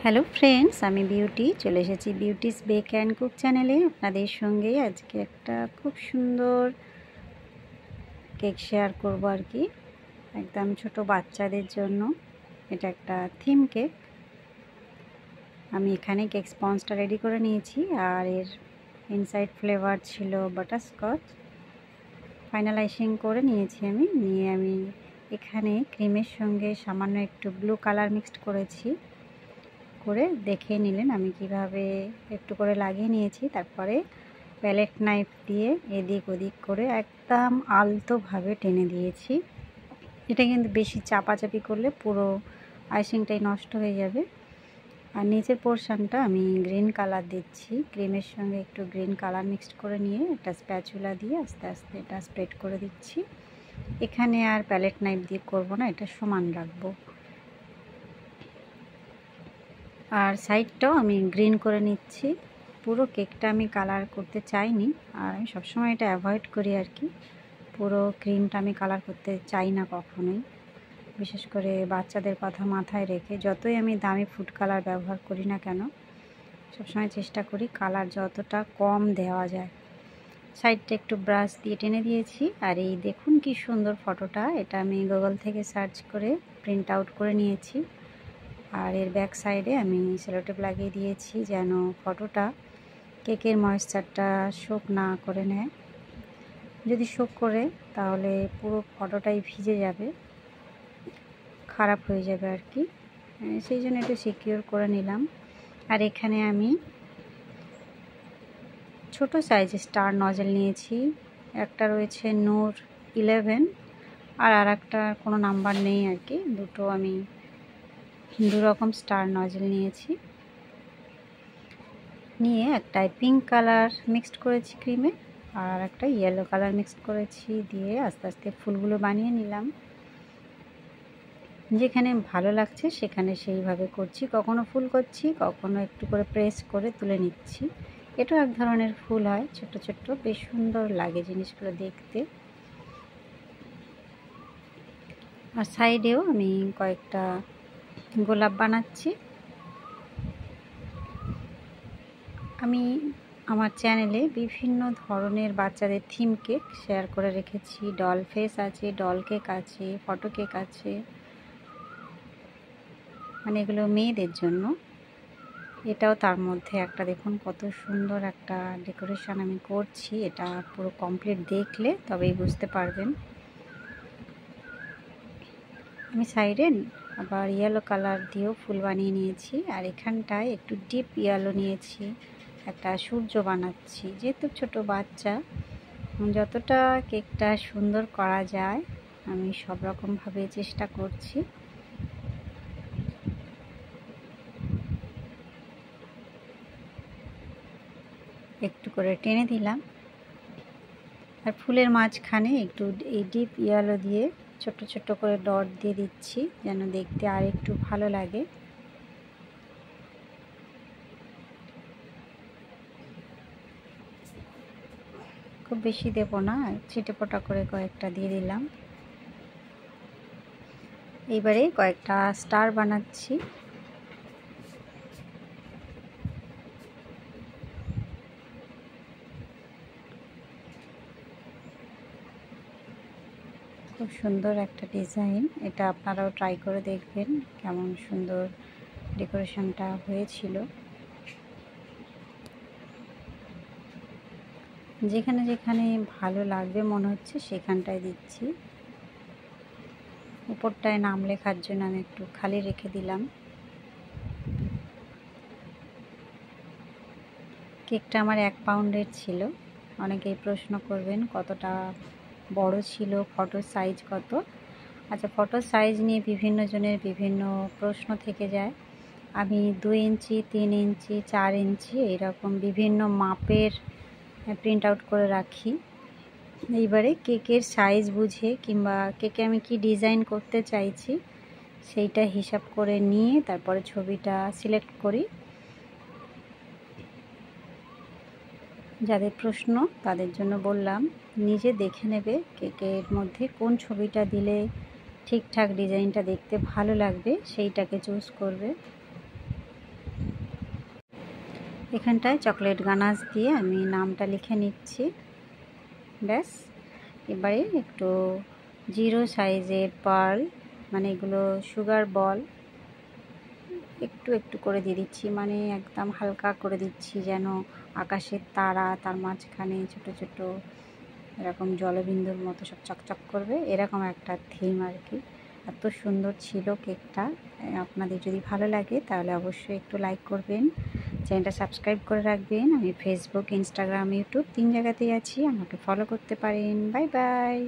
Hello friends, আমি beauty চলে এসেছি বিউটিস বেক অ্যান্ড কুক চ্যানেলে আপনাদের সঙ্গে। আজকে একটা খুব সুন্দর কেক শেয়ার করব আর কি, একদম ছোট বাচ্চাদের জন্য। এটা একটা থিম কেক। আমি এখানে কেক স্পঞ্জটা রেডি করে নিয়েছি, আর এর ইনসাইড ফ্লেভার ছিল বাটারস্কচ। ফাইনালাইজিং করে নিয়েছি আমি এখানে ক্রিমের সঙ্গে সামান্য একটু ব্লু কালার মিক্সড করেছি। করে দেখে নিলেন আমি কিভাবে একটু করে লাগিয়ে নিয়েছি। তারপরে প্যালেট নাইফ দিয়ে এদিক ওদিক করে একদম আলতোভাবে টেনে দিয়েছি। এটা কিন্তু বেশি চাপাচাপি করলে পুরো আইসিংটাই নষ্ট হয়ে যাবে। আর নিচের পোর্শনটা আমি গ্রিন কালার দিচ্ছি, ক্রিমের সঙ্গে একটু গ্রিন কালার মিক্সড করে নিয়ে একটা স্প্যাচুলা দিয়ে আস্তে আস্তে এটা স্প্রেড করে দিচ্ছি। এখানে আর প্যালেট নাইফ দিয়ে করব না, এটা সমান রাখবো। আর সাইডটাও আমি গ্রিন করে নিচ্ছি। পুরো কেকটা আমি কালার করতে চাইনি, আর আমি সবসময় এটা অ্যাভয়েড করি আর কি। পুরো ক্রিমটা আমি কালার করতে চাই না কখনোই, বিশেষ করে বাচ্চাদের কথা মাথায় রেখে। যতই আমি দামি ফুড কালার ব্যবহার করি না কেন, সবসময় চেষ্টা করি কালার যতটা কম দেওয়া যায়। সাইডটা একটু ব্রাশ দিয়ে টেনে দিয়েছি। আর এই দেখুন কি সুন্দর ফটোটা, এটা আমি গুগল থেকে সার্চ করে প্রিন্ট আউট করে নিয়েছি। আর এর ব্যাক সাইডে আমি সেলোটেপ লাগিয়ে দিয়েছি যেন ফটোটা কেকের ময়েশ্চারটা শোক না করে নেয়। যদি শোক করে তাহলে পুরো ফটোটাই ভিজে যাবে, খারাপ হয়ে যাবে আর কি। সেই জন্য একটু সিকিউর করে নিলাম। আর এখানে আমি ছোট সাইজের স্টার নজেল নিয়েছি। একটা রয়েছে নূর 11, আর একটা কোনো নাম্বার নেই আর কি। দুটো আমি দু রকম স্টার নজেল নিয়েছি। নিয়ে একটাই পিঙ্ক কালার মিক্সড করেছি ক্রিমে, আর একটা ইয়েলো কালার মিক্সড করেছি। দিয়ে আস্তে আস্তে ফুলগুলো বানিয়ে নিলাম। যেখানে ভালো লাগছে সেখানে সেইভাবে করছি, কখনো ফুল করছি, কখনো একটু করে প্রেস করে তুলে নিচ্ছি। এটাও এক ধরনের ফুল হয়, ছোট ছোট, বেশ সুন্দর লাগে জিনিসগুলো দেখতে। আর সাইডেও আমি কয়েকটা গোলাপ বানাচ্ছি। আমি আমার চ্যানেলে বিভিন্ন ধরনের বাচ্চাদের থিম কেক শেয়ার করে রেখেছি। ডল ফেস আছে, ডল কেক আছে, ফটো কেক আছে, মানে এগুলো মেয়েদের জন্য। এটাও তার মধ্যে একটা। দেখুন কত সুন্দর একটা ডেকোরেশন আমি করছি, এটা পুরো কমপ্লিট দেখলে তবেই বুঝতে পারবেন। আমি সাইডে আবার ইয়েলো কালার দিয়েও ফুল বানিয়ে নিয়েছি। আর এখানটায় একটু ডিপ ইয়েলো নিয়েছি, একটা সূর্য বানাচ্ছি। যেহেতু ছোট বাচ্চা, যতটা কেকটা সুন্দর করা যায় আমি সব রকমভাবে চেষ্টা করছি। একটু করে টেনে দিলাম। আর ফুলের মাঝখানে একটু এই ডিপ ইয়েলো দিয়ে ছোট ছোট করে ডট দিয়ে দিচ্ছি যেন দেখতে আর একটু ভালো লাগে। খুব বেশি দেব না, ছিটেফোঁটা করে কয়েকটা দিয়ে দিলাম। এইবারে কয়েকটা স্টার বানাচ্ছি। খুব সুন্দর একটা ডিজাইন, এটা আপনারাও ট্রাই করে দেখবেন কেমন সুন্দর ডেকোরেশনটা হয়েছিল। যেখানে যেখানে ভালো লাগবে মনে হচ্ছে সেখানটায় দিচ্ছি। উপরটায় নাম লেখার জন্য আমি একটু খালি রেখে দিলাম। কেকটা আমার 1 পাউন্ডের ছিল। অনেকেই প্রশ্ন করবেন কতটা বড় ছিল, ফটোর সাইজ কত। আচ্ছা, ফটোর সাইজ নিয়ে বিভিন্ন জনের বিভিন্ন প্রশ্ন থেকে যায়। আমি 2 ইঞ্চি, 3 ইঞ্চি, 4 ইঞ্চি এইরকম বিভিন্ন মাপের প্রিন্ট আউট করে রাখি। এইবারে কেকের সাইজ বুঝে কিংবা কেকে আমি কি ডিজাইন করতে চাইছি সেইটা হিসাব করে নিয়ে তারপরে ছবিটা সিলেক্ট করি। যাদের প্রশ্ন তাদের জন্য বললাম, নিজে দেখে নেবে কেকের মধ্যে কোন ছবিটা দিলে ঠিকঠাক ডিজাইনটা দেখতে ভালো লাগবে, সেইটাকে চুজ করবে। এখানটায় চকলেট গানাশ দিয়ে আমি নামটা লিখে নিচ্ছি। ব্যাস, এবারে একটু 0 সাইজের পার্ল, মানে এগুলো সুগার বল একটু একটু করে দিয়ে দিচ্ছি, মানে একদম হালকা করে দিচ্ছি, যেন আকাশের তারা, তার মাঝখানে ছোট ছোট এরকম জলবিন্দুর মতো সব চকচক করবে, এরকম একটা থিম আর কি। এত সুন্দর ছিল কেকটা। আপনাদের যদি ভালো লাগে তাহলে অবশ্যই একটু লাইক করবেন, চ্যানেলটা সাবস্ক্রাইব করে রাখবেন। আমি ফেসবুক, ইনস্টাগ্রাম, ইউটিউব 3 জায়গাতেই আছি, আমাকে ফলো করতে পারেন। Bye bye.